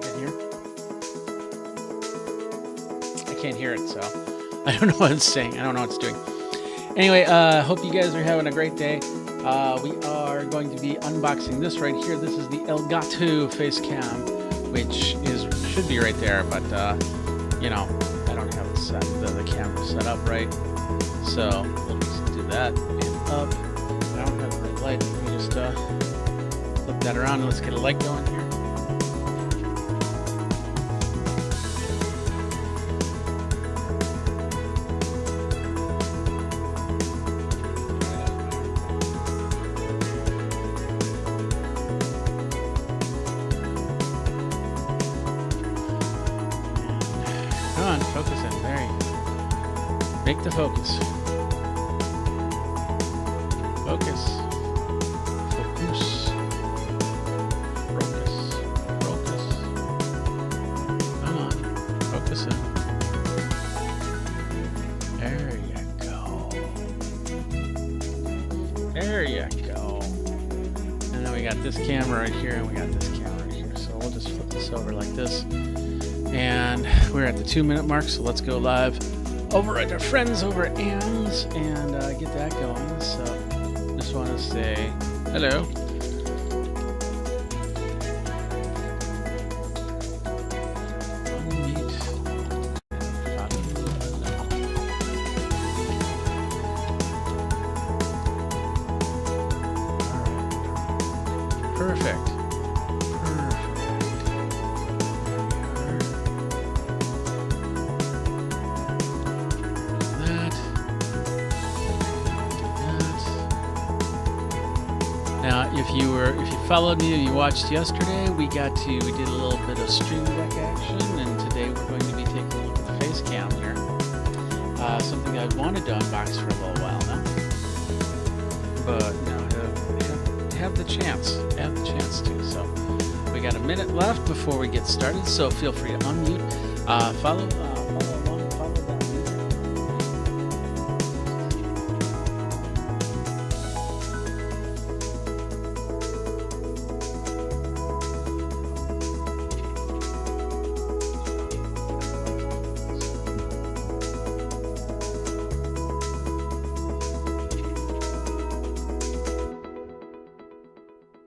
can hear. I can't hear it, so I don't know what it's saying. I don't know what it's doing. Anyway, hope you guys are having a great day. We are going to be unboxing this right here. This is the Elgato Facecam, which should be right there, but you know, I don't have the camera set up right, so we'll just do that. And up. I don't have the right light. Let me just flip that around and let's get a light going here. Come on, focus in. There you go. Make the focus. Focus. Focus. Focus. Focus. Come on. Focus in. There you go. There you go. And then we got this camera right here, and we got this camera right here. So we'll just flip this over like this. And we're at the 2-minute mark, so let's go live over at our friends over at AMS and get that going. So just want to say hello. Perfect. Now, if you followed me, you watched yesterday, we did a little bit of Stream Deck action, and today we're going to be taking a look at the Facecam here. Something I've wanted to unbox for a little while now, but now have the chance to. So we got a minute left before we get started, so feel free to unmute, follow along, follow that music.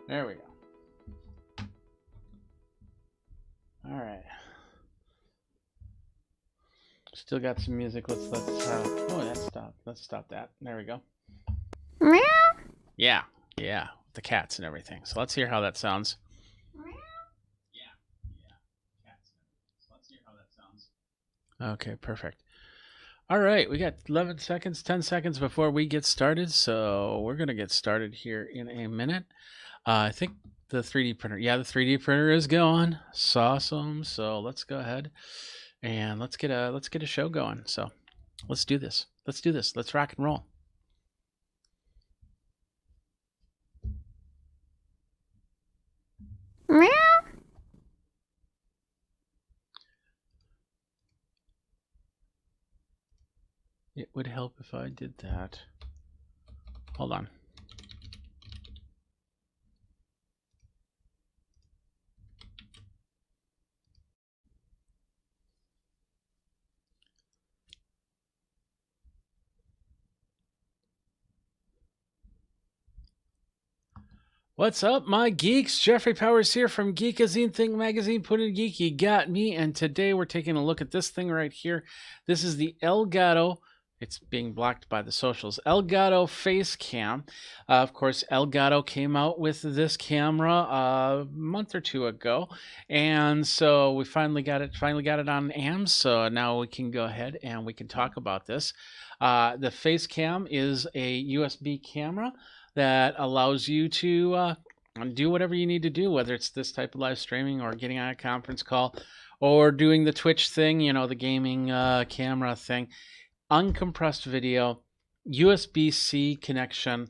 There we go. All right. Still got some music. Let's oh, that stopped. Let's stop that. There we go. Meow. Yeah, the cats and everything. So let's hear how that sounds. Meow. Yeah, cats. So let's hear how that sounds. Okay, perfect. All right, we got 11 seconds, 10 seconds before we get started. So we're gonna get started here in a minute. I think the 3D printer. Yeah, the 3D printer is going. Awesome. So let's go ahead and let's get a show going. So let's do this. Let's rock and roll. Meow. It would help if I did that. Hold on. What's up, my geeks? Jeffrey Powers here from Geekazine Think Magazine. Put in geek, you got me. And today we're taking a look at this thing right here. This is the Elgato. It's being blocked by the socials. Elgato Facecam. Of course, Elgato came out with this camera a month or two ago, and so we finally got it on AMS. So now we can go ahead and we can talk about this. The Facecam is a USB camera that allows you to do whatever you need to do, whether it's this type of live streaming or getting on a conference call or doing the Twitch thing, you know, the gaming camera thing. Uncompressed video, USB-C connection,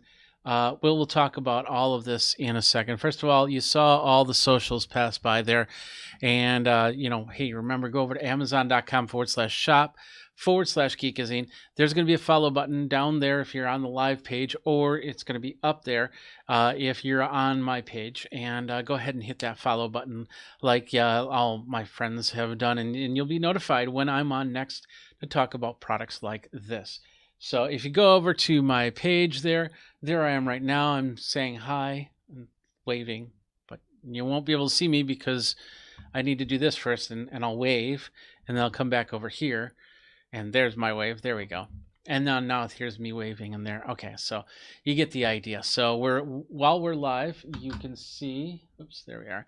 we'll talk about all of this in a second. First of all, you saw all the socials pass by there. And, hey, remember, go over to amazon.com/shop/Geekazine. There's going to be a follow button down there if you're on the live page, or it's going to be up there if you're on my page. And go ahead and hit that follow button like all my friends have done. And you'll be notified when I'm on next to talk about products like this. So if you go over to my page there I am right now. I'm saying hi and waving, but you won't be able to see me because I need to do this first, and I'll wave, and then I'll come back over here, and there's my wave. There we go. And now here's me waving in there. Okay, so you get the idea. So while we're live, you can see, oops, there we are.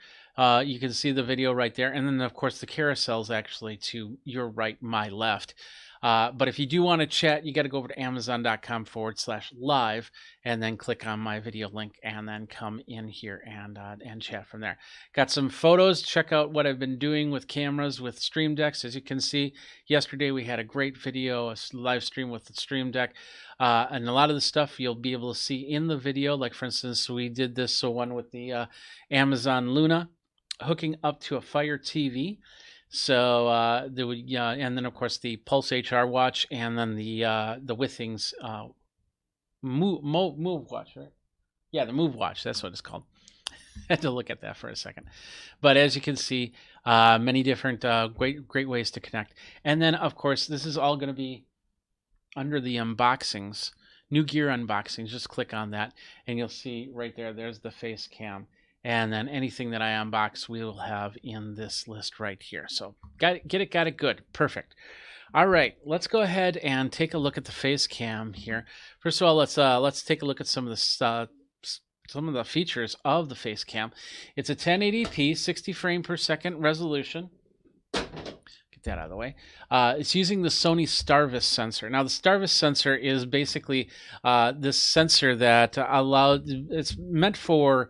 You can see the video right there, and then of course the carousel's actually to your right, my left. But if you do want to chat, you got to go over to amazon.com/live and then click on my video link and then come in here and chat from there. Got some photos. Check out what I've been doing with cameras with Stream Decks. As you can see, yesterday we had a great video, a live stream with the Stream Deck. And a lot of the stuff you'll be able to see in the video. Like, for instance, we did this one with the Amazon Luna hooking up to a Fire TV. So there would, and then of course the Pulse HR watch, and then the Withings Move watch, right? Yeah, the Move watch. That's what it's called. I had to look at that for a second. But as you can see, many different great ways to connect. And then of course this is all going to be under the unboxings, new gear unboxings. Just click on that, and you'll see right there. There's the Facecam. And then anything that I unbox, we will have in this list right here. So got it good. Perfect. All right, let's go ahead and take a look at the Facecam here. First of all, let's take a look at some of the features of the Facecam. It's a 1080p 60 frame per second resolution. Get that out of the way. It's using the Sony Starvis sensor. Now the Starvis sensor is basically this sensor that it's meant for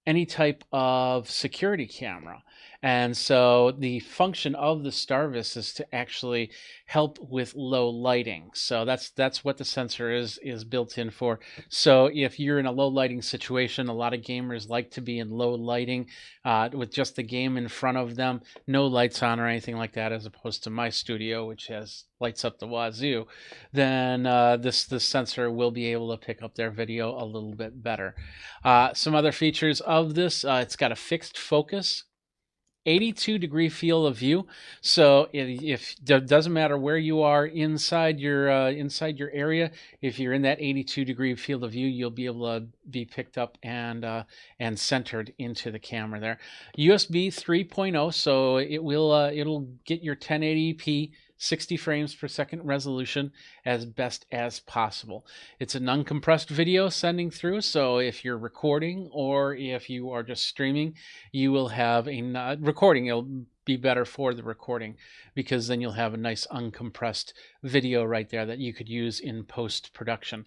any type of security camera. And so the function of the Starvis is to actually help with low lighting. So that's what the sensor is built in for. So if you're in a low lighting situation, a lot of gamers like to be in low lighting with just the game in front of them, no lights on or anything like that, as opposed to my studio, which has lights up the wazoo, then this sensor will be able to pick up their video a little bit better. Some other features of this, it's got a fixed focus, 82-degree field of view. So if it doesn't matter where you are inside your area, if you're in that 82-degree field of view, you'll be able to be picked up and centered into the camera there. USB 3.0, so it'll get your 1080p 60 frames per second resolution as best as possible. It's an uncompressed video sending through, so if you're recording or if you are just streaming, you will have a recording. It'll be better for the recording because then you'll have a nice uncompressed video right there that you could use in post-production.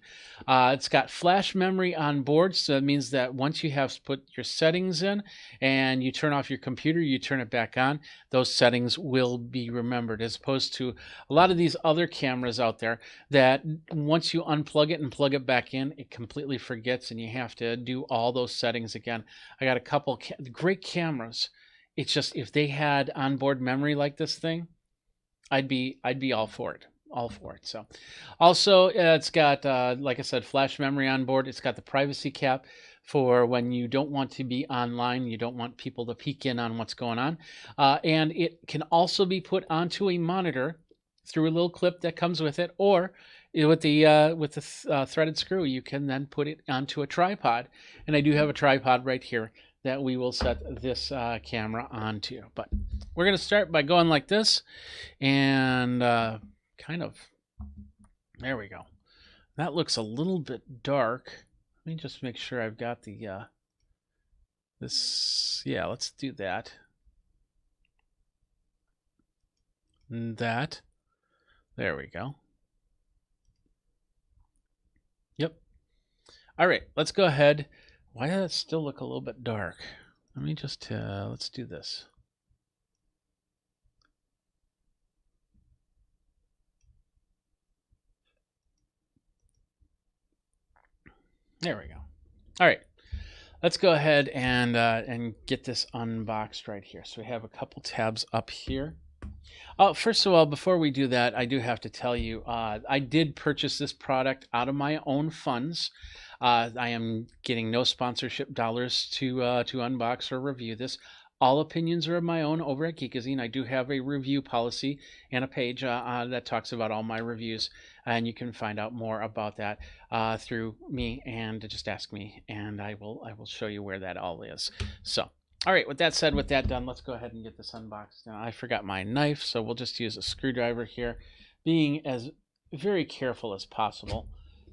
It's got flash memory on board, so that means that once you have put your settings in and you turn off your computer, you turn it back on, those settings will be remembered, as opposed to a lot of these other cameras out there that once you unplug it and plug it back in, it completely forgets and you have to do all those settings again. I got a couple great cameras. It's just, if they had onboard memory like this thing, I'd be all for it. So also it's got like I said, flash memory on board. It's got the privacy cap for when you don't want to be online, you don't want people to peek in on what's going on, and it can also be put onto a monitor through a little clip that comes with it, or with the threaded screw, you can then put it onto a tripod. And I do have a tripod right here that we will set this camera onto. But we're going to start by going like this, and kind of, there we go. That looks a little bit dark. Let me just make sure I've got the yeah, let's do that. And that. There we go. Yep. All right, let's go ahead. Why does it still look a little bit dark? Let me just, let's do this. There we go. All right, let's go ahead and get this unboxed right here. So we have a couple tabs up here. First of all, before we do that, I do have to tell you, I did purchase this product out of my own funds. I am getting no sponsorship dollars to unbox or review this. All opinions are of my own over at Geekazine. I do have a review policy and a page that talks about all my reviews, and you can find out more about that through me and just ask me, and I will show you where that all is. So. All right, with that said, with that done, let's go ahead and get this unboxed. Now, I forgot my knife, so we'll just use a screwdriver here, being as very careful as possible,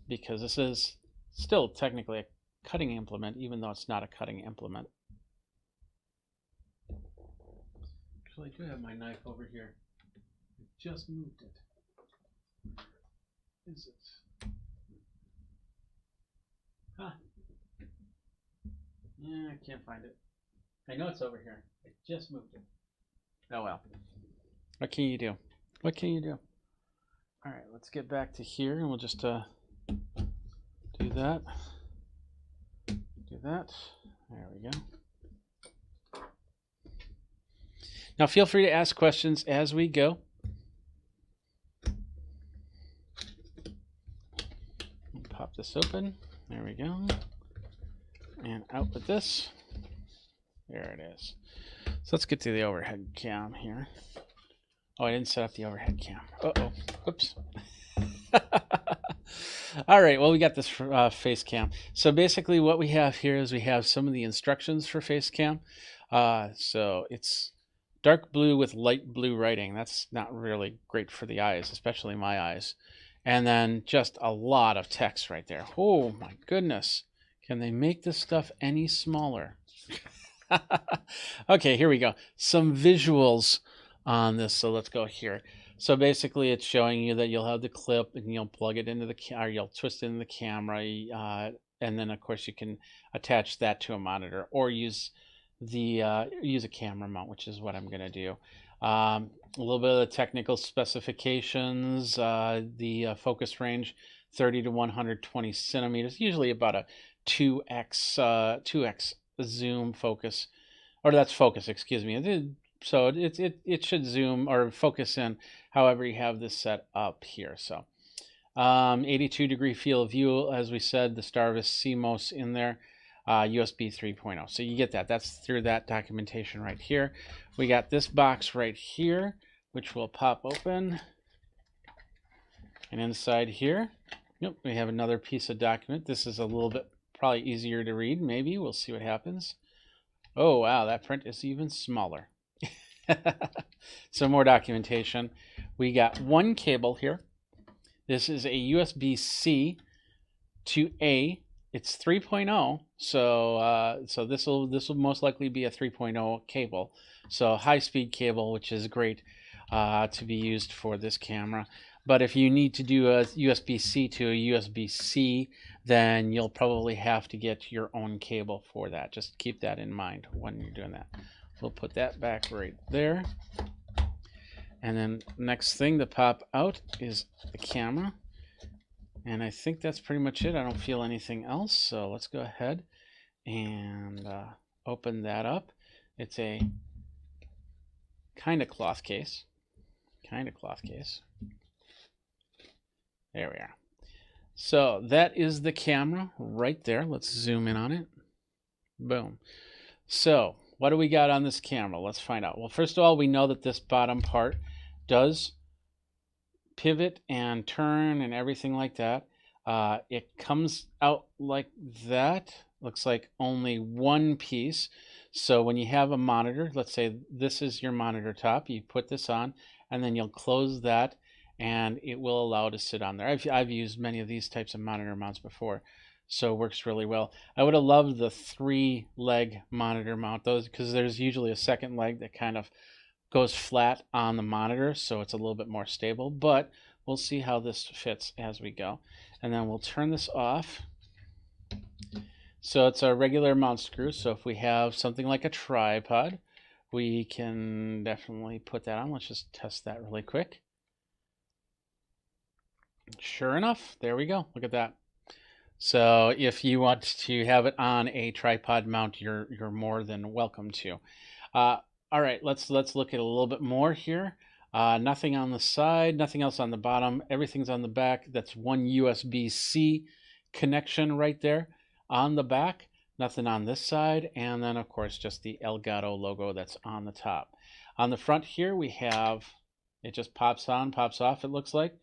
because this is still technically a cutting implement, even though it's not a cutting implement. Actually, I do have my knife over here. I just moved it. Where is it? Huh. Yeah, I can't find it. I know it's over here. I just moved it. Oh well. What can you do? What can you do? All right, let's get back to here, and we'll just do that. Do that. There we go. Now, feel free to ask questions as we go. Pop this open. There we go. And out with this. There it is. So let's get to the overhead cam here. Oh, I didn't set up the overhead cam. Uh-oh. Whoops. All right, well, we got this Facecam. So basically what we have here is we have some of the instructions for Facecam. So it's dark blue with light blue writing. That's not really great for the eyes, especially my eyes. And then just a lot of text right there. Oh, my goodness. Can they make this stuff any smaller? Okay, here we go. Some visuals on this. So let's go here. So basically, it's showing you that you'll have the clip and you'll plug it into the or you'll twist it in the camera, and then of course you can attach that to a monitor or use the use a camera mount, which is what I'm going to do. A little bit of the technical specifications. The focus range, 30 to 120 centimeters, usually about a 2x zoom focus, or that's focus, excuse me. So it should zoom or focus in however you have this set up here. So 82 degree field of view, as we said, the Starvis CMOS in there, USB 3.0. So you get that. That's through that documentation right here. We got this box right here, which will pop open. And inside here, yep, we have another piece of document. This is a little bit probably easier to read, maybe. We'll see what happens. Oh, wow, that print is even smaller. Some more documentation. We got one cable here. This is a USB-C to A. It's 3.0, so this will most likely be a 3.0 cable. So high-speed cable, which is great to be used for this camera. But if you need to do a USB-C to a USB-C, then you'll probably have to get your own cable for that. Just keep that in mind when you're doing that. We'll put that back right there. And then next thing to pop out is the camera. And I think that's pretty much it. I don't feel anything else. So let's go ahead and open that up. It's a kind of cloth case. There we are. So that is the camera right there. Let's zoom in on it. Boom. So what do we got on this camera? Let's find out. Well, first of all, we know that this bottom part does pivot and turn and everything like that. It comes out like that. Looks like only one piece. So when you have a monitor, let's say this is your monitor top, you put this on and then you'll close that and it will allow it to sit on there. I've used many of these types of monitor mounts before, so it works really well. I would have loved the 3-leg monitor mount, those, because there's usually a second leg that kind of goes flat on the monitor, so it's a little bit more stable, but we'll see how this fits as we go. And then we'll turn this off. So it's a regular mount screw, so if we have something like a tripod, we can definitely put that on. Let's just test that really quick. Sure enough, there we go. Look at that. So if you want to have it on a tripod mount, you're more than welcome to. Uh, all right, let's look at a little bit more here. Nothing on the side, nothing else on the bottom. Everything's on the back. That's one USB-C connection right there on the back. Nothing on this side, and then of course just the Elgato logo that's on the top. On the front here we have, it just pops on, pops off. It looks like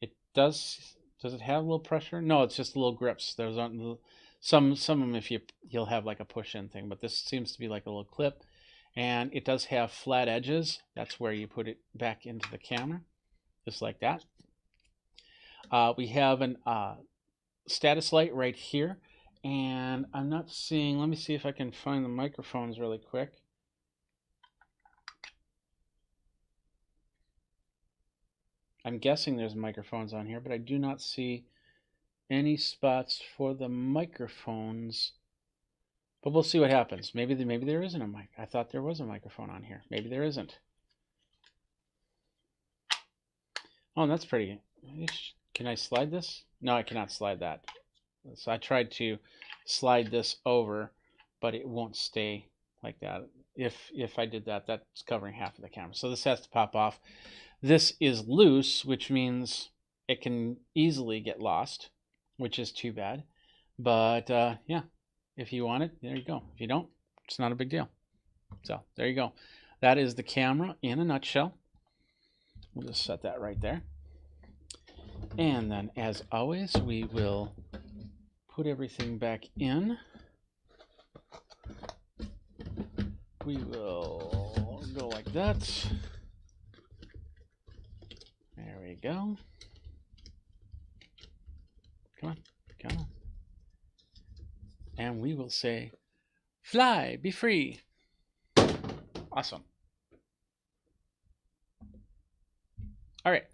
it does. Does it have a little pressure? No, it's just little grips. There's some of them if you'll have like a push-in thing, but this seems to be like a little clip. And it does have flat edges. That's where you put it back into the camera, just like that. We have an status light right here, and I'm not seeing, let me see if I can find the microphones really quick. I'm guessing there's microphones on here, but I do not see any spots for the microphones. But we'll see what happens. Maybe there isn't a mic. I thought there was a microphone on here. Maybe there isn't. Oh, that's pretty. Can I slide this? No, I cannot slide that. So I tried to slide this over, but it won't stay like that. If I did that, that's covering half of the camera. So this has to pop off. This is loose, which means it can easily get lost, which is too bad. But yeah, if you want it, there you go. If you don't, it's not a big deal. So there you go. That is the camera in a nutshell. We'll just set that right there. And then, as always, we will put everything back in. We will go like that. There we go. Come on, come on. And we will say, fly, be free. Awesome. All right,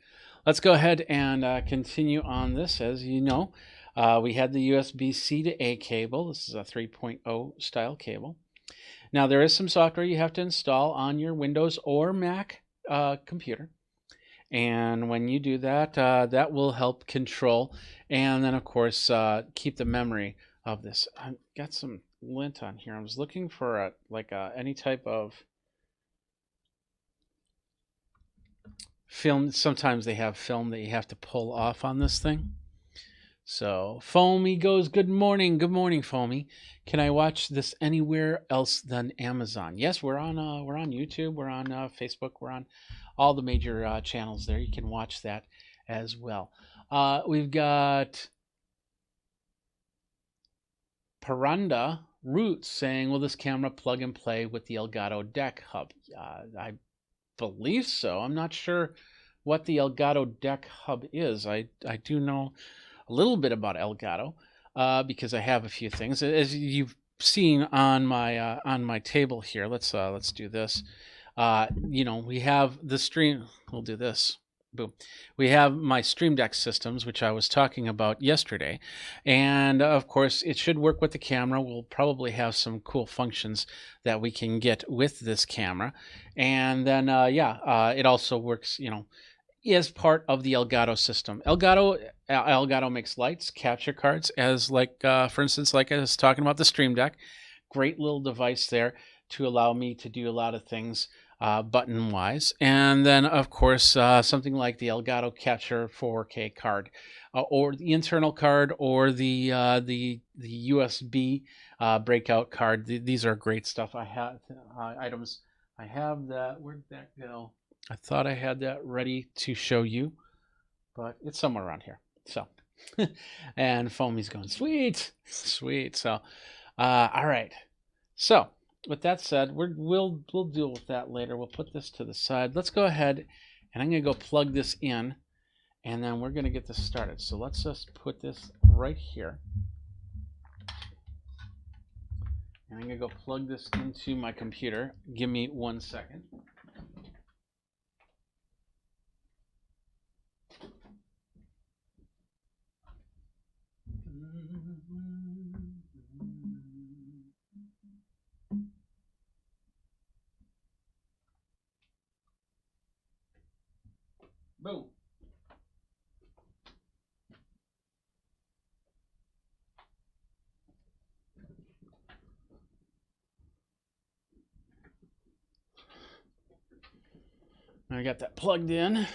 let's go ahead and continue on this. As you know, we had the USB-C to A cable. This is a 3.0 style cable. Now, there is some software you have to install on your Windows or Mac computer. And when you do that, that will help control and then, of course, keep the memory of this. I've got some lint on here. I was looking for any type of film. Sometimes they have film that you have to pull off on this thing. So Foamy goes, good morning, Foamy. Can I watch this anywhere else than Amazon? Yes, we're on YouTube, we're on Facebook, we're on all the major channels there. You can watch that as well. We've got Paranda Roots saying, will this camera plug and play with the Elgato Deck Hub? I believe so. I'm not sure what the Elgato Deck Hub is. I do know a little bit about Elgato because I have a few things. As you've seen on my table here, let's do this. You know, we have the stream. We'll do this. Boom. We have my Stream Deck systems, which I was talking about yesterday. And of course, it should work with the camera. We'll probably have some cool functions that we can get with this camera. And then, it also works, you know, is part of the Elgato system. Elgato makes lights, capture cards, as like, for instance, like I was talking about the Stream Deck. Great little device there to allow me to do a lot of things button-wise. And then, of course, something like the Elgato Capture 4K card, or the internal card, or the USB breakout card. These are great stuff. I have items. I have that. Where'd that go? I thought I had that ready to show you, but it's somewhere around here. So, and Foamy's going, sweet, sweet. So, all right. So, with that said, we'll deal with that later. We'll put this to the side. Let's go ahead, and I'm going to go plug this in, and then we're going to get this started. So let's just put this right here. And I'm going to go plug this into my computer. Give me 1 second. Boom. I got that plugged in.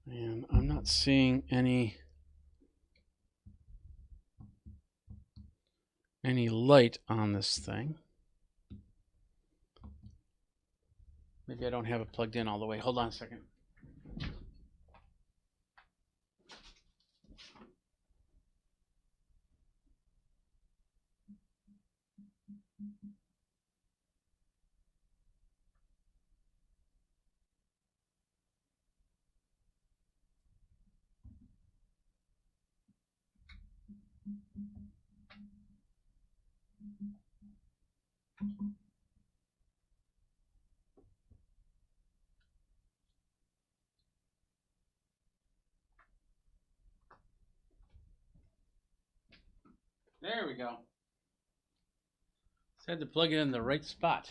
And I'm not seeing any light on this thing. Maybe I don't have it plugged in all the way. Hold on a second. There we go. Just had to plug it in the right spot.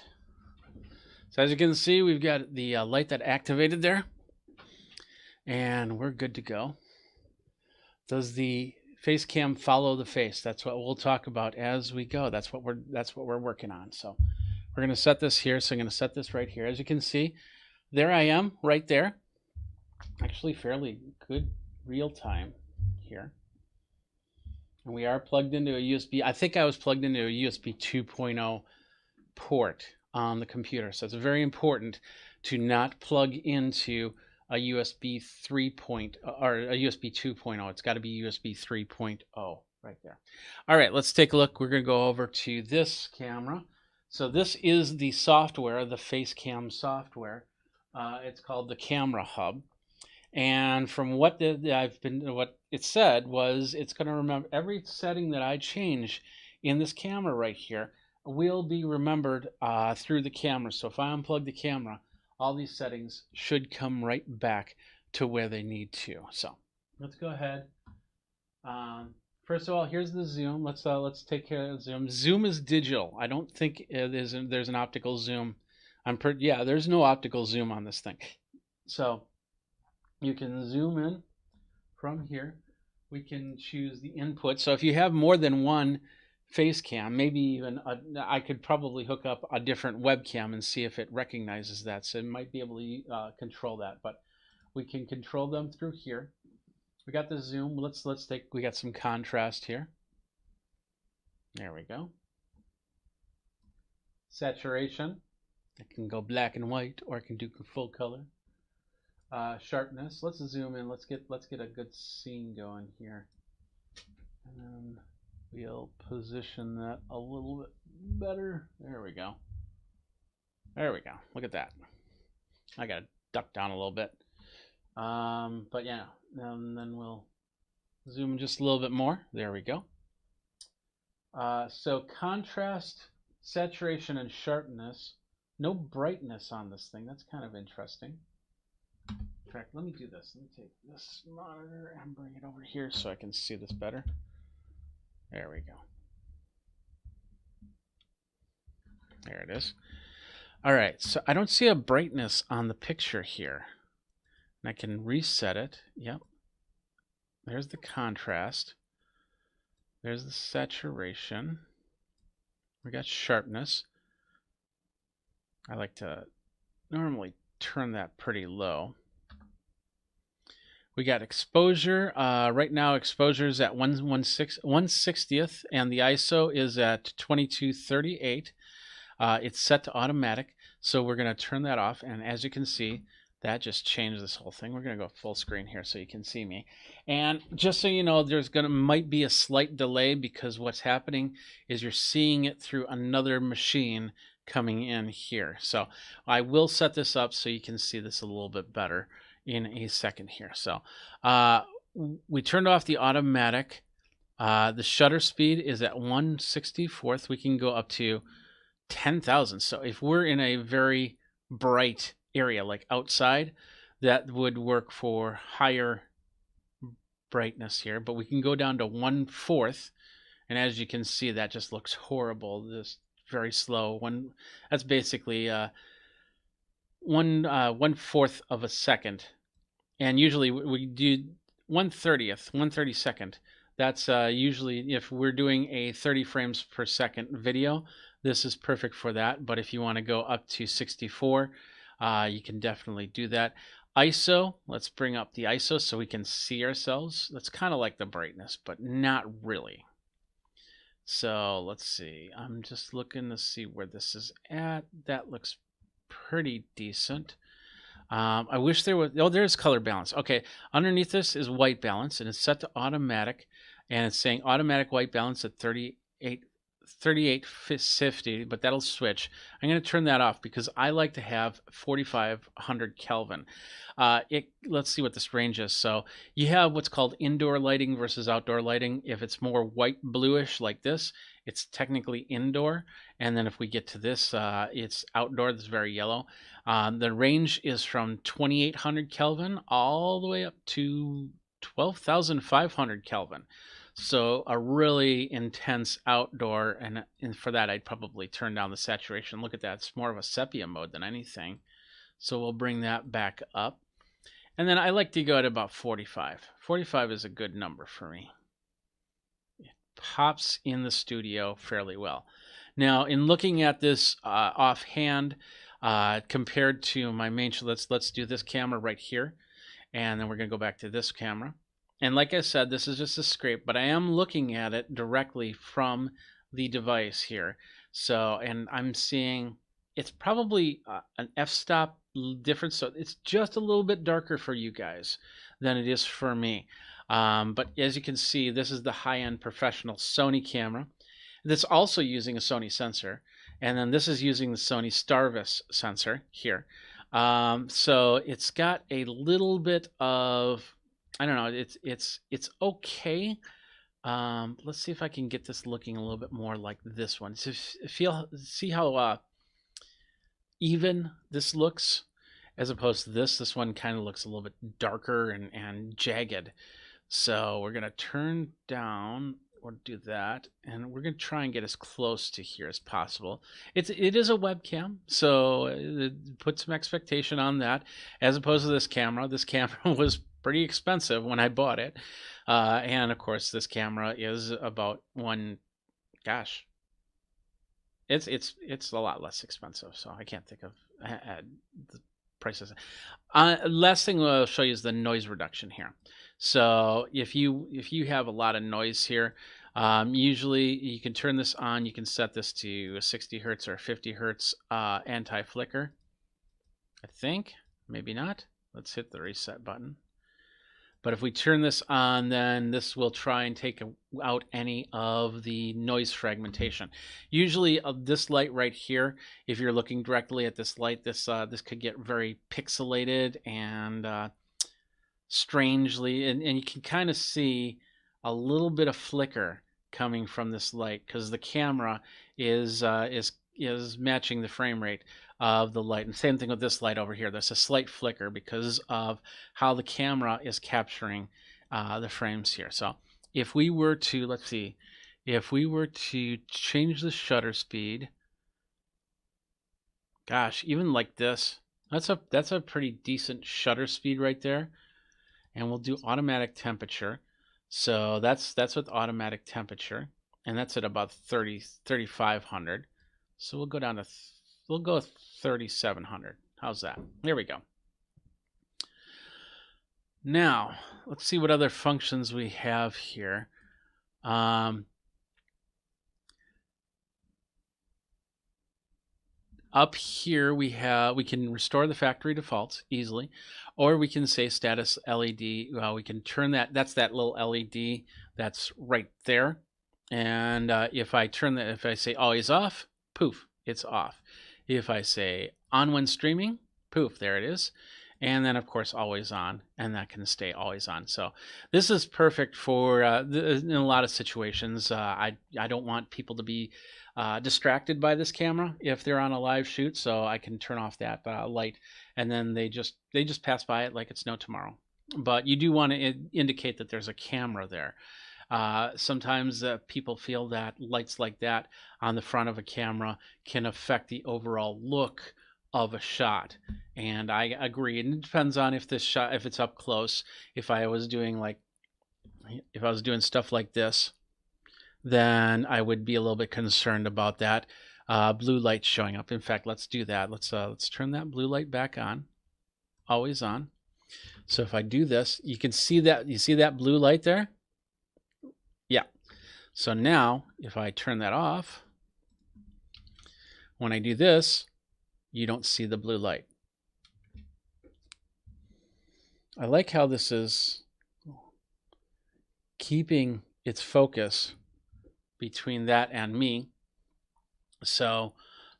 So as you can see, we've got the light that activated there, and we're good to go. Does the Facecam follow the face? That's what we'll talk about as we go. That's what we're working on. So we're going to set this here. So I'm going to set this right here. As you can see, there I am right there. Actually, fairly good real time here. And we are plugged into a USB. I think I was plugged into a USB 2.0 port on the computer. So it's very important to not plug into a USB 3. Or a USB 2.0. It's got to be USB 3.0 right there. All right, let's take a look. We're going to go over to this camera. So this is the software, the Facecam software. It's called the Camera Hub. And from what what it said was it's going to remember every setting that I change in this camera right here will be remembered through the camera. So if I unplug the camera, all these settings should come right back to where they need to. So let's go ahead. First of all, here's the zoom. Let's take care of the zoom. Zoom is digital. I don't think there's an optical zoom. Yeah, there's no optical zoom on this thing. So you can zoom in from here. We can choose the input. So if you have more than one Facecam, maybe even I could probably hook up a different webcam and see if it recognizes that. So it might be able to control that, but we can control them through here. We got the zoom. We got some contrast here. There we go. Saturation. I can go black and white, or I can do full color. Sharpness. Let's zoom in. Let's get a good scene going here, and then we'll position that a little bit better. There we go. There we go. Look at that. I gotta duck down a little bit. But yeah, and then we'll zoom in just a little bit more. There we go. So contrast, saturation, and sharpness. No brightness on this thing. That's kind of interesting. In fact, let me do this. Let me take this monitor and bring it over here so I can see this better. There we go. There it is. All right, so I don't see a brightness on the picture here. And I can reset it. Yep. There's the contrast. There's the saturation. We got sharpness. I like to normally turn that pretty low. We got exposure. Right now, exposure is at 1/60th, and the ISO is at 2238. It's set to automatic, so we're going to turn that off. And as you can see, that just changed this whole thing. We're going to go full screen here so you can see me. And just so you know, there's might be a slight delay because what's happening is you're seeing it through another machine coming in here. So I will set this up so you can see this a little bit better in a second here. So we turned off the automatic. The shutter speed is at 1/64th. We can go up to 10,000. So if we're in a very bright area like outside, that would work for higher brightness here, but we can go down to 1/4, and as you can see, that just looks horrible. This very slow that's basically 1/4 of a second, and usually we do 1/32. That's usually if we're doing a 30 frames per second video, this is perfect for that. But if you want to go up to 64, you can definitely do that. ISO, let's bring up the ISO so we can see ourselves. That's kind of like the brightness, but not really. So let's see. I'm just looking to see where this is at. That looks pretty decent. I wish there was, oh, there's color balance. Okay, underneath this is white balance, and it's set to automatic, and it's saying automatic white balance at 3850, but that'll switch. I'm going to turn that off because I like to have 4500 Kelvin. Let's see what this range is. So you have what's called indoor lighting versus outdoor lighting. If it's more white bluish like this, it's technically indoor. And then if we get to this, it's outdoor. This is very yellow. The range is from 2800 Kelvin all the way up to 12,500 Kelvin. So a really intense outdoor, and for that I'd probably turn down the saturation. Look at that, it's more of a sepia mode than anything. So we'll bring that back up. And then I like to go at about 45. 45 is a good number for me. It pops in the studio fairly well. Now, in looking at this offhand, compared to my main, let's do this camera right here, and then we're going to go back to this camera. And like I said, this is just a scrape, but I am looking at it directly from the device here. So, and I'm seeing it's probably an f-stop difference. So it's just a little bit darker for you guys than it is for me. But as you can see, this is the high-end professional Sony camera that's also using a Sony sensor. And then this is using the Sony Starvis sensor here. So it's got a little bit of, I don't know, it's okay. Let's see if I can get this looking a little bit more like this one. So see how even this looks as opposed to this. This one kind of looks a little bit darker and jagged. So we're gonna turn down or do that, and we're gonna try and get as close to here as possible. It is a webcam, so put some expectation on that as opposed to this camera. This camera was pretty expensive when I bought it, and of course this camera is about it's a lot less expensive, so I can't think of the prices. Last thing I'll show you is the noise reduction here. So if you have a lot of noise here, usually you can turn this on. You can set this to a 60 hertz or 50 hertz anti-flicker. I think, maybe not. Let's hit the reset button. But if we turn this on, then this will try and take out any of the noise fragmentation. Usually this light right here, if you're looking directly at this light, this could get very pixelated and strangely, and you can kind of see a little bit of flicker coming from this light because the camera is matching the frame rate of the light. And same thing with this light over here. There's a slight flicker because of how the camera is capturing the frames here. So if we were to, let's see, if we were to change the shutter speed, gosh, even like this, that's a pretty decent shutter speed right there. And we'll do automatic temperature. So that's with automatic temperature, and that's at about 3,500. So we'll go down to we'll go with 3,700. How's that? There we go. Now let's see what other functions we have here. Up here we can restore the factory defaults easily, or we can say status LED. We can turn that. That's that little LED that's right there. And if I say always off, poof, it's off. If I say on when streaming, poof, there it is. And then of course always on, and that can stay always on. So this is perfect for in a lot of situations. I don't want people to be distracted by this camera if they're on a live shoot, so I can turn off that light, and then they just pass by it like it's no tomorrow. But you do want to indicate that there's a camera there. Sometimes people feel that lights like that on the front of a camera can affect the overall look of a shot, and I agree. And it depends on if this shot, if it's up close. If I was doing stuff like this, then I would be a little bit concerned about that. blue light showing up. In fact, let's do that. Let's turn that blue light back on, always on. So if I do this, you can see that, you see that blue light there? Yeah. So now if I turn that off, when I do this, you don't see the blue light. I like how this is keeping its focus between that and me. So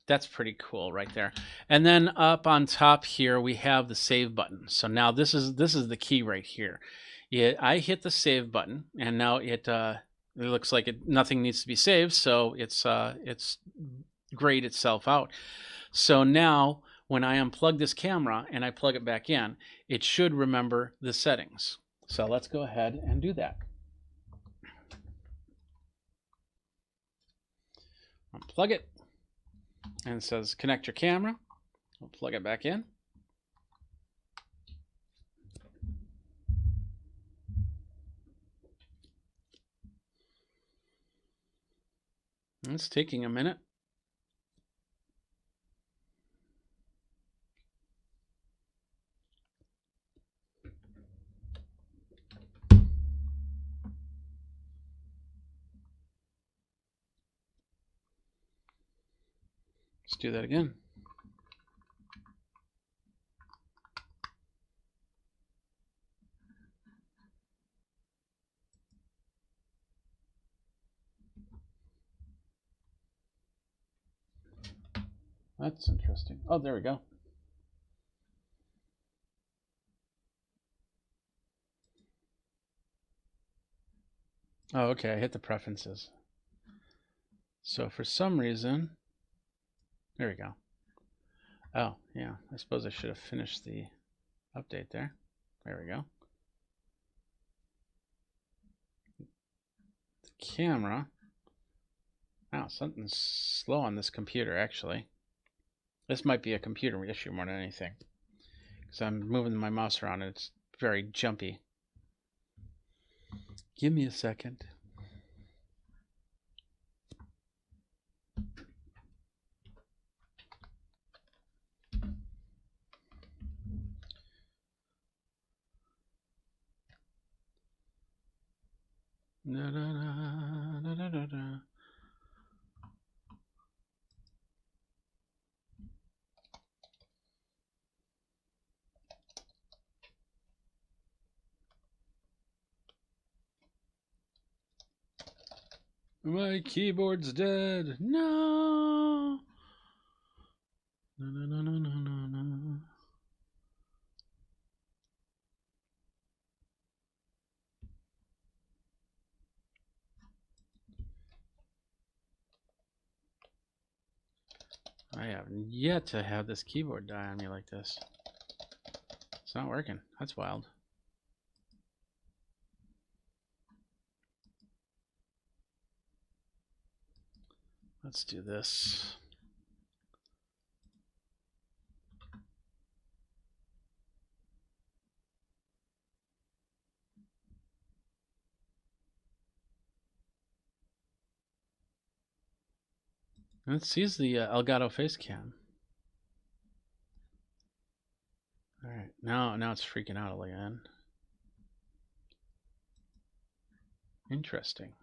that's pretty cool right there. And then up on top here, we have the save button. So now this is the key right here. I hit the save button, and now it looks like nothing needs to be saved. So it's grayed itself out. So now when I unplug this camera and I plug it back in, it should remember the settings. So let's go ahead and do that. Unplug it, and it says connect your camera. We'll plug it back in. It's taking a minute. Let's do that again. That's interesting. Oh, there we go. Oh, okay. I hit the preferences. So for some reason, there we go. Oh, yeah. I suppose I should have finished the update there. There we go. The camera. Wow, something's slow on this computer, actually. This might be a computer issue more than anything, because I'm moving my mouse around and it's very jumpy. Give me a second. Da, da, da, da, da, da. My keyboard's dead. No. No, no, no, no, no, no, no. I have yet to have this keyboard die on me like this. It's not working. That's wild. Let's do this. Let's use the Elgato Facecam. All right, now it's freaking out again. Interesting.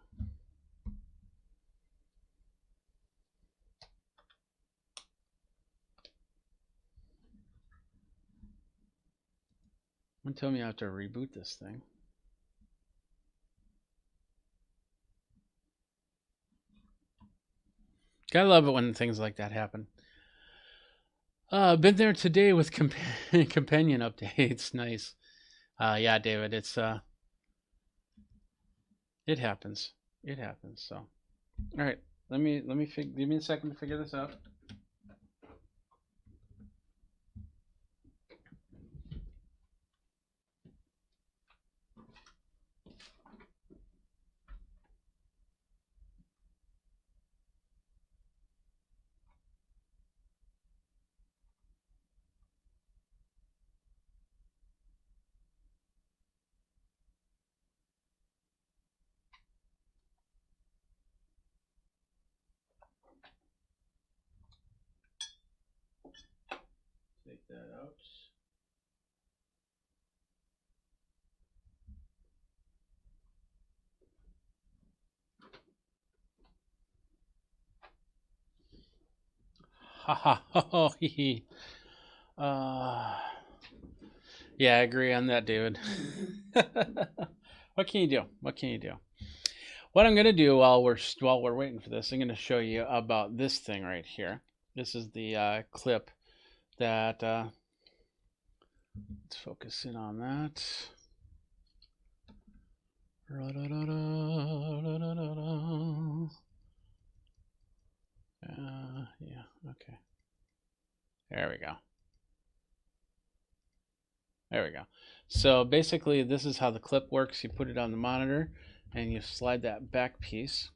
Don't tell me I have to reboot this thing. Gotta love it when things like that happen. Been there today with companion updates. Nice. Yeah, David, it's it happens. It happens. So, all right. Give me a second to figure this out. Take that out. Ha ha ha hee hee. Yeah, I agree on that, David. What can you do? What can you do? What I'm gonna do while we're waiting for this, I'm gonna show you about this thing right here. This is the clip that let's focus in on that. Yeah, okay. There we go. There we go. So basically, this is how the clip works. You put it on the monitor, and you slide that back piece.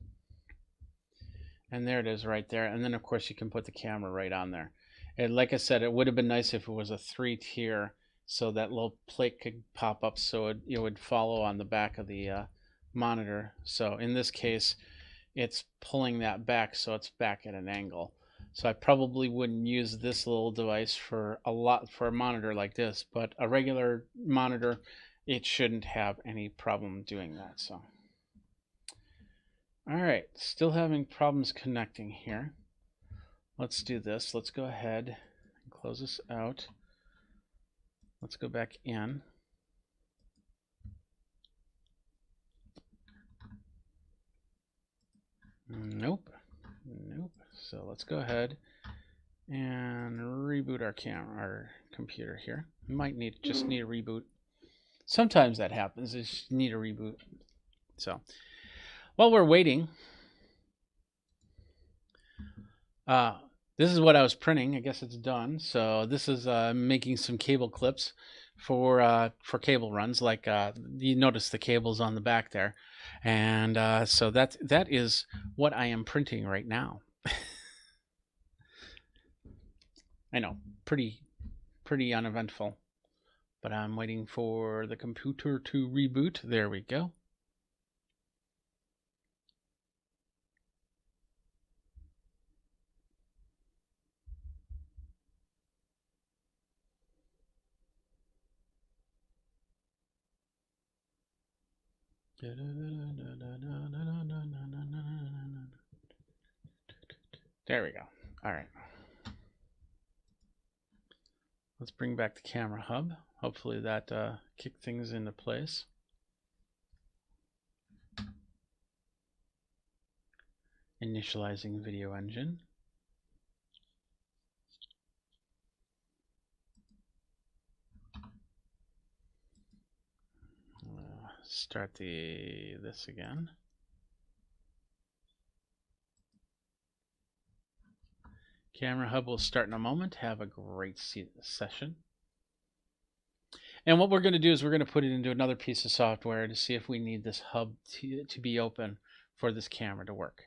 And there it is right there. And then, of course, you can put the camera right on there. And like I said, it would have been nice if it was a 3-tier, so that little plate could pop up so it would follow on the back of the monitor. So in this case, it's pulling that back so it's back at an angle. So I probably wouldn't use this little device for a monitor like this, but a regular monitor, it shouldn't have any problem doing that. So, all right, still having problems connecting here. Let's do this. Let's go ahead and close this out. Let's go back in. Nope. Nope. So let's go ahead and reboot our computer here. Might just need a reboot. Sometimes that happens. You just need a reboot. So while we're waiting, this is what I was printing. I guess it's done. So this is making some cable clips for cable runs. Like you notice the cables on the back there, and so that is what I am printing right now. I know, pretty uneventful, but I'm waiting for the computer to reboot. There we go. There we go. All right. Let's bring back the camera hub. Hopefully that kicked things into place. Initializing video engine. Start this again. Camera hub will start in a moment. Have a great session. And what we're going to do is we're going to put it into another piece of software to see if we need this hub to be open for this camera to work.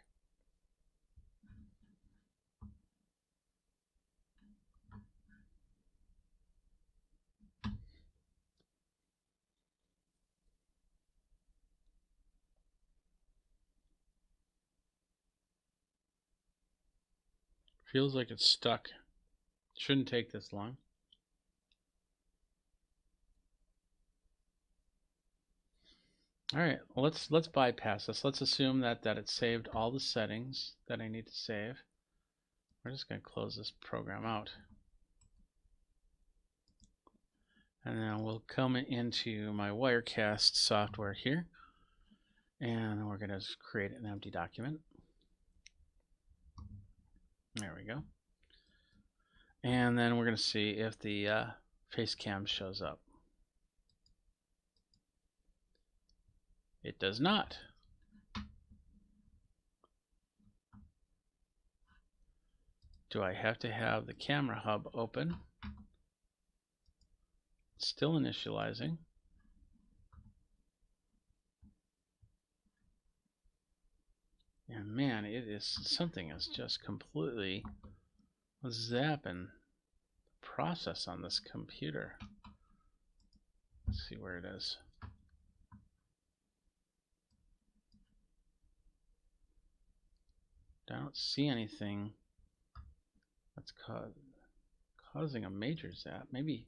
Feels like it's stuck. Shouldn't take this long. All right, well, let's bypass this. Let's assume that it saved all the settings that I need to save. We're just going to close this program out. And then we'll come into my Wirecast software here. And we're going to create an empty document. There we go. And then we're going to see if the Facecam shows up. It does not. Do I have to have the camera hub open? It's still initializing. And man, something is just completely zapping the process on this computer. Let's see where it is. I don't see anything that's causing a major zap. Maybe.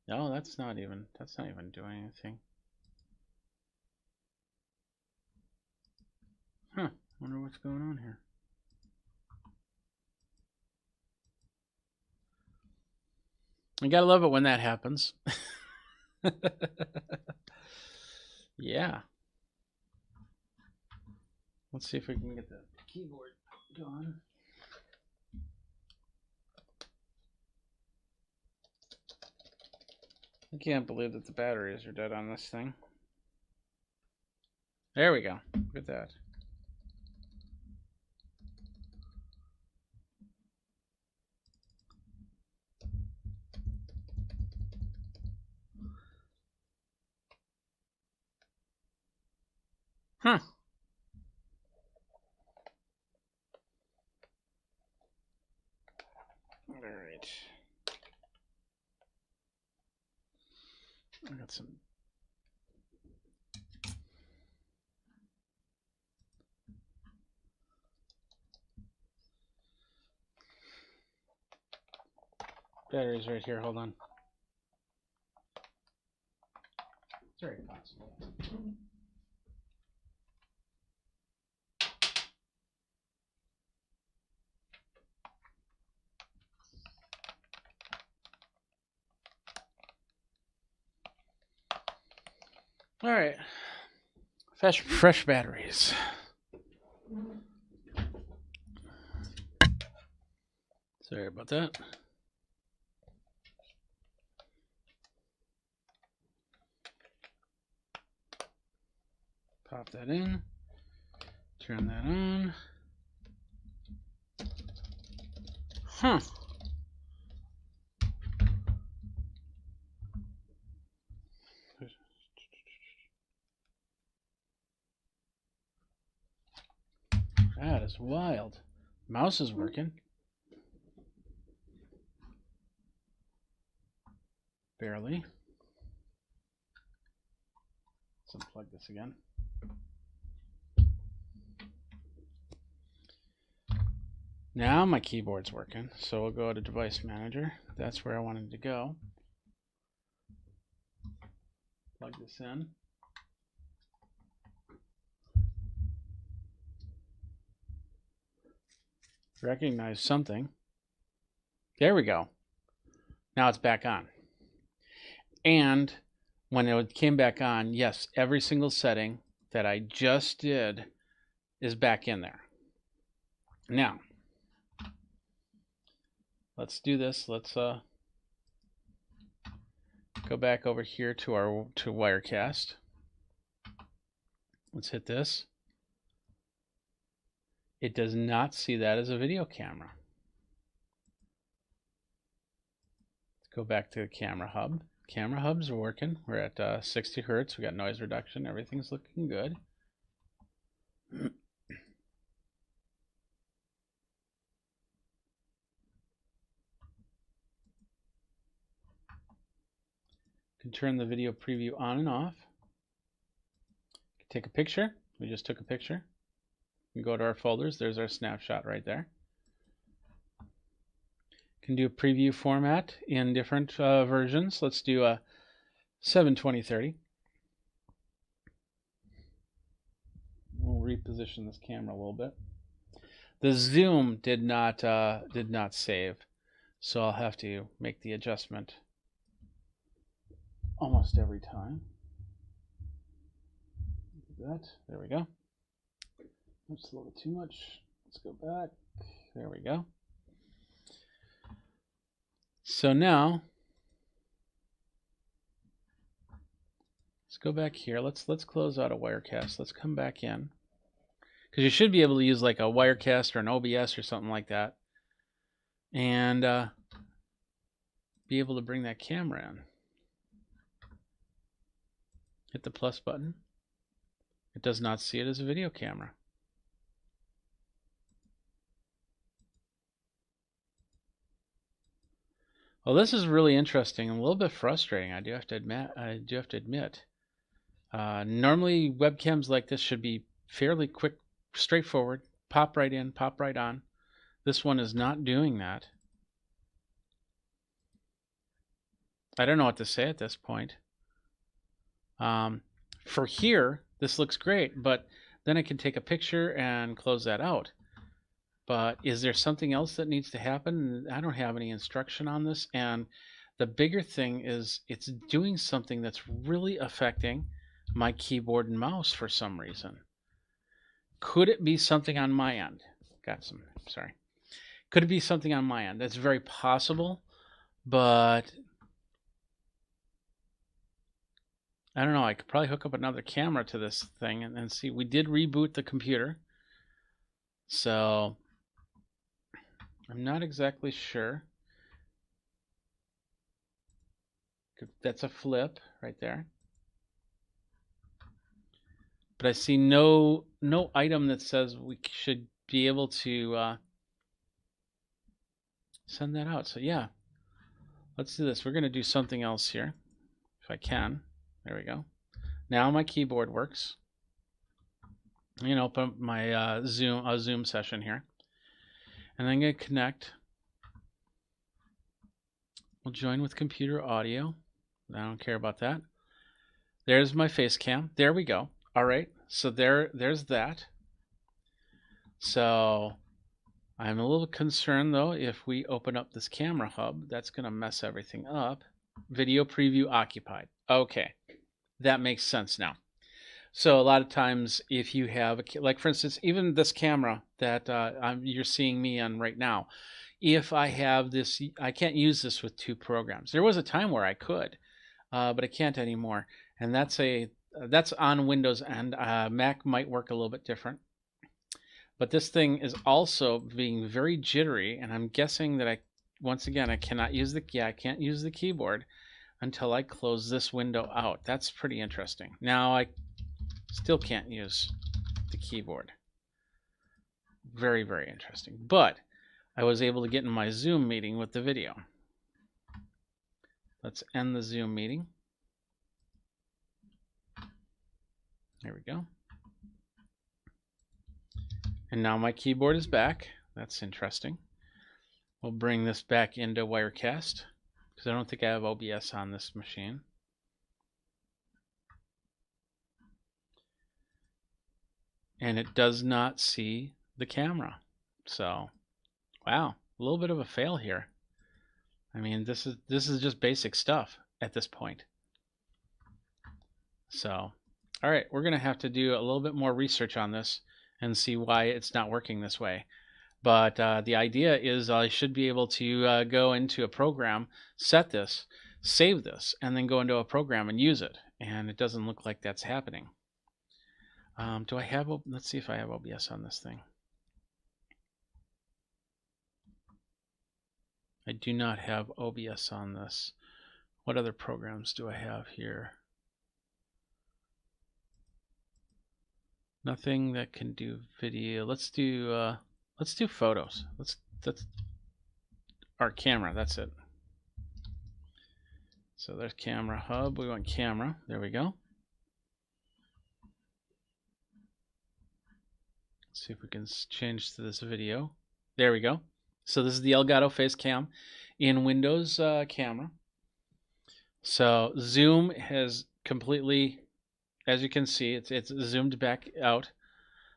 No, that's not even doing anything. Huh. Wonder what's going on here. You gotta love it when that happens. Yeah. Let's see if we can get the keyboard going. I can't believe that the batteries are dead on this thing. There we go. Look at that. Huh. All right. I got some. Batteries right here. Hold on. It's very possible. All right. Fresh batteries. Sorry about that. Pop that in. Turn that on. Huh. That is wild. Mouse is working. Barely. Let's unplug this again. Now my keyboard's working, so we'll go to Device Manager. That's where I wanted to go. Plug this in. Recognize something. There we go. Now it's back on. And when it came back on, yes, every single setting that I just did is back in there. Now, let's do this. Let's go back over here to Wirecast. Let's hit this. It does not see that as a video camera. Let's go back to the camera hub. Camera hubs are working. We're at 60 hertz. We got noise reduction. Everything's looking good. Can turn the video preview on and off. Take a picture. We just took a picture. We can go to our folders. There's our snapshot right there. Can do a preview format in different versions. Let's do a 720/30. We'll reposition this camera a little bit. The zoom did not save, so I'll have to make the adjustment almost every time. Do that. There we go. That's a little bit too much. Let's go back. There we go. So now let's go back here. Let's close out a Wirecast. Let's come back in, because you should be able to use like a Wirecast or an OBS or something like that, and be able to bring that camera in. Hit the plus button. It does not see it as a video camera. Well, this is really interesting and a little bit frustrating. I do have to admit. Normally, webcams like this should be fairly quick, straightforward. Pop right in, pop right on. This one is not doing that. I don't know what to say at this point. For here, this looks great, but then I can take a picture and close that out. But is there something else that needs to happen? I don't have any instruction on this. And the bigger thing is it's doing something that's really affecting my keyboard and mouse for some reason. Could it be something on my end? Sorry. Could it be something on my end? That's very possible, but I don't know. I could probably hook up another camera to this thing and see. We did reboot the computer, so I'm not exactly sure. That's a flip right there. But I see no item that says we should be able to send that out. So yeah, let's do this. We're going to do something else here, if I can. There we go. Now my keyboard works. You know, open my Zoom session here, and I'm going to connect. We'll join with computer audio. I don't care about that. There's my Facecam. There we go. All right. So there's that. So I'm a little concerned though. If we open up this camera hub, that's going to mess everything up. Video preview occupied. Okay. That makes sense now. So a lot of times if you have, like for instance, even this camera that you're seeing me on right now, if I have this, I can't use this with two programs. There was a time where I could, but I can't anymore. And that's on Windows, and Mac might work a little bit different. But this thing is also being very jittery, and I'm guessing that once again, I can't use the keyboard until I close this window out. That's pretty interesting. Now I still can't use the keyboard. Very, very interesting. But I was able to get in my Zoom meeting with the video. Let's end the Zoom meeting. There we go. And now my keyboard is back. That's interesting. We'll bring this back into Wirecast because I don't think I have OBS on this machine. And it does not see the camera. So, wow, a little bit of a fail here. I mean, this is just basic stuff at this point. So, all right, we're going to have to do a little bit more research on this and see why it's not working this way. But the idea is I should be able to go into a program, set this, save this, and then go into a program and use it. And it doesn't look like that's happening. Do I have, let's see if I have OBS on this thing. I do not have OBS on this. What other programs do I have here? Nothing that can do video. Let's do photos. That's our camera. That's it. So there's camera hub. We want camera. There we go. Let's see if we can change to this video. There we go. So this is the Elgato Facecam in Windows camera. So Zoom has completely, as you can see, it's zoomed back out.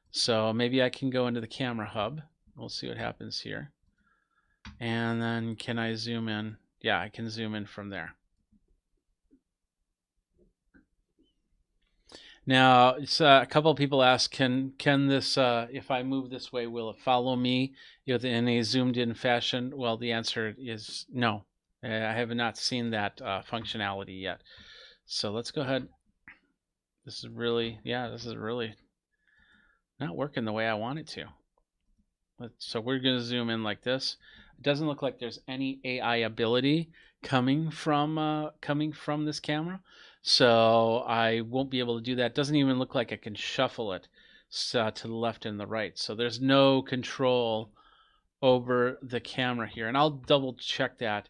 So maybe I can go into the camera hub. We'll see what happens here. And then can I zoom in? Yeah, I can zoom in from there. Now, it's, a couple of people ask, can this, if I move this way, will it follow me in a zoomed in fashion? Well, the answer is no. I have not seen that functionality yet. So let's go ahead. This is really not working the way I want it to. So we're going to zoom in like this. It doesn't look like there's any AI ability coming from this camera. So I won't be able to do that. It doesn't even look like I can shuffle it to the left and the right. So there's no control over the camera here. And I'll double check that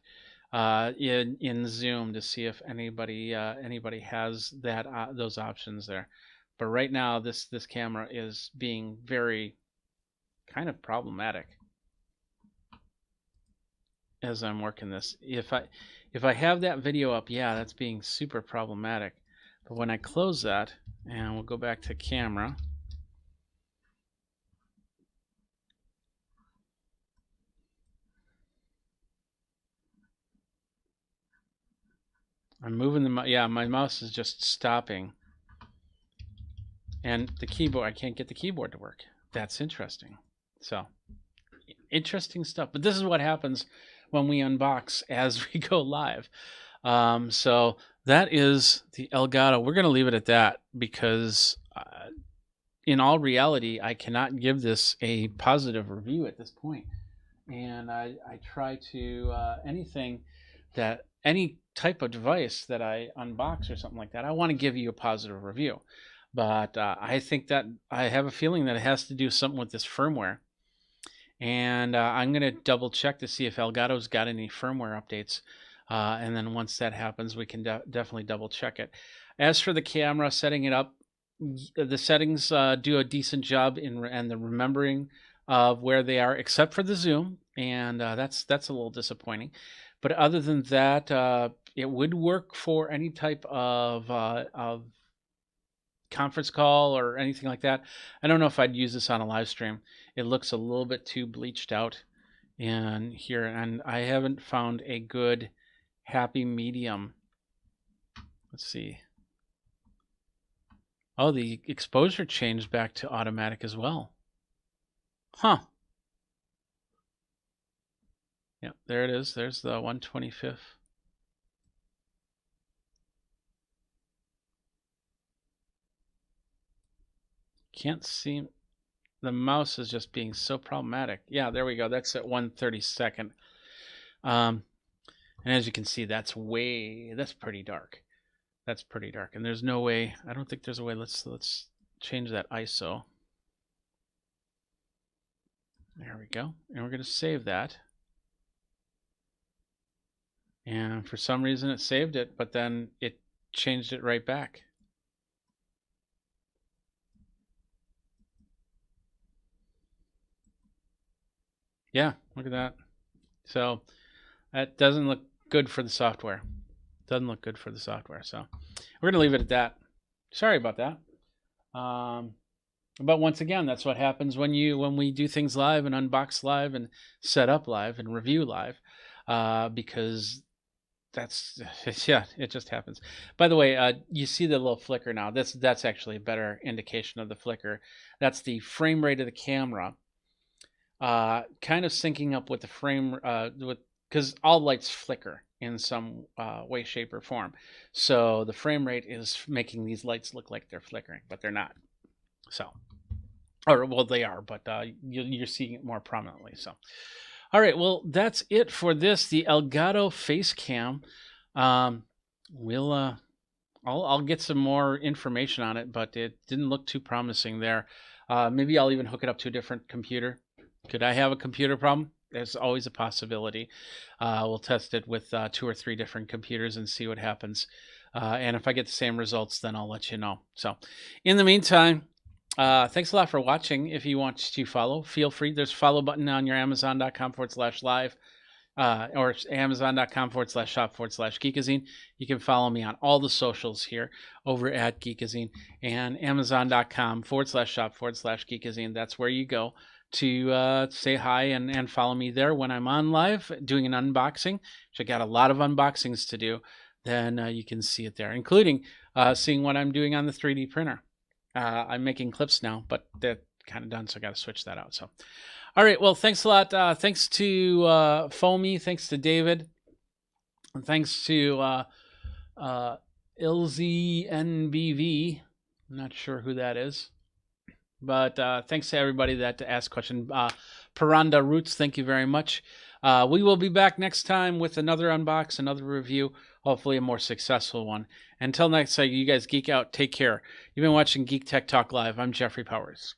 in Zoom to see if anybody has that those options there. But right now this camera is being very kind of problematic. as I'm working this. If I have that video up, yeah, that's being super problematic. But when I close that, and we'll go back to camera. I'm moving the, yeah, my mouse is just stopping. And the keyboard, I can't get the keyboard to work. That's interesting. So, interesting stuff. But this is what happens when we unbox as we go live. So that is the Elgato. We're going to leave it at that because in all reality, I cannot give this a positive review at this point. And I try to, any type of device that I unbox or something like that, I want to give you a positive review. But I think that I have a feeling that it has to do something with this firmware. And I'm going to double check to see if Elgato's got any firmware updates. And then once that happens, we can definitely double check it. As for the camera, setting it up, the settings do a decent job in the remembering of where they are, except for the zoom. And that's a little disappointing. But other than that, it would work for any type of conference call or anything like that. I don't know if I'd use this on a live stream. It looks a little bit too bleached out in here, and I haven't found a good happy medium. Let's see. Oh, the exposure changed back to automatic as well. Huh. Yeah, there it is. There's the 125th. Can't see. The mouse is just being so problematic. Yeah, there we go. That's at 1/32. And as you can see, that's pretty dark. That's pretty dark. And there's no way, I don't think there's a way. Let's change that ISO. There we go. And we're going to save that. And for some reason it saved it, but then it changed it right back. Yeah, look at that. So that doesn't look good for the software. Doesn't look good for the software. So we're going to leave it at that. Sorry about that. But once again, that's what happens when we do things live and unbox live and set up live and review live, because yeah, it just happens. By the way, you see the little flicker now. That's actually a better indication of the flicker. That's the frame rate of the camera. Kind of syncing up with the frame, because all lights flicker in some way, shape, or form. So the frame rate is making these lights look like they're flickering, but they're not. So, or well, they are, but you're seeing it more prominently. So, all right, well, that's it for this, the Elgato Facecam. I'll get some more information on it, but it didn't look too promising there. Maybe I'll even hook it up to a different computer. Could I have a computer problem? There's always a possibility. We'll test it with 2 or 3 different computers and see what happens. And if I get the same results, then I'll let you know. So in the meantime, thanks a lot for watching. If you want to follow, feel free. There's a follow button on your Amazon.com/live or Amazon.com/shop/Geekazine. You can follow me on all the socials here over at Geekazine, and Amazon.com/shop/Geekazine. That's where you go to say hi and follow me there when I'm on live doing an unboxing, which I got a lot of unboxings to do. Then you can see it there, including seeing what I'm doing on the 3D printer. I'm making clips now, but they're kind of done, so I got to switch that out. So, all right, well, thanks a lot. Thanks to Foamy, thanks to David, and thanks to LZNBV. I'm not sure who that is. But thanks to everybody that asked questions. Paranda Roots, thank you very much. We will be back next time with another unbox, another review, hopefully a more successful one. Until next time, you guys geek out. Take care. You've been watching Geek Tech Talk Live. I'm Jeffrey Powers.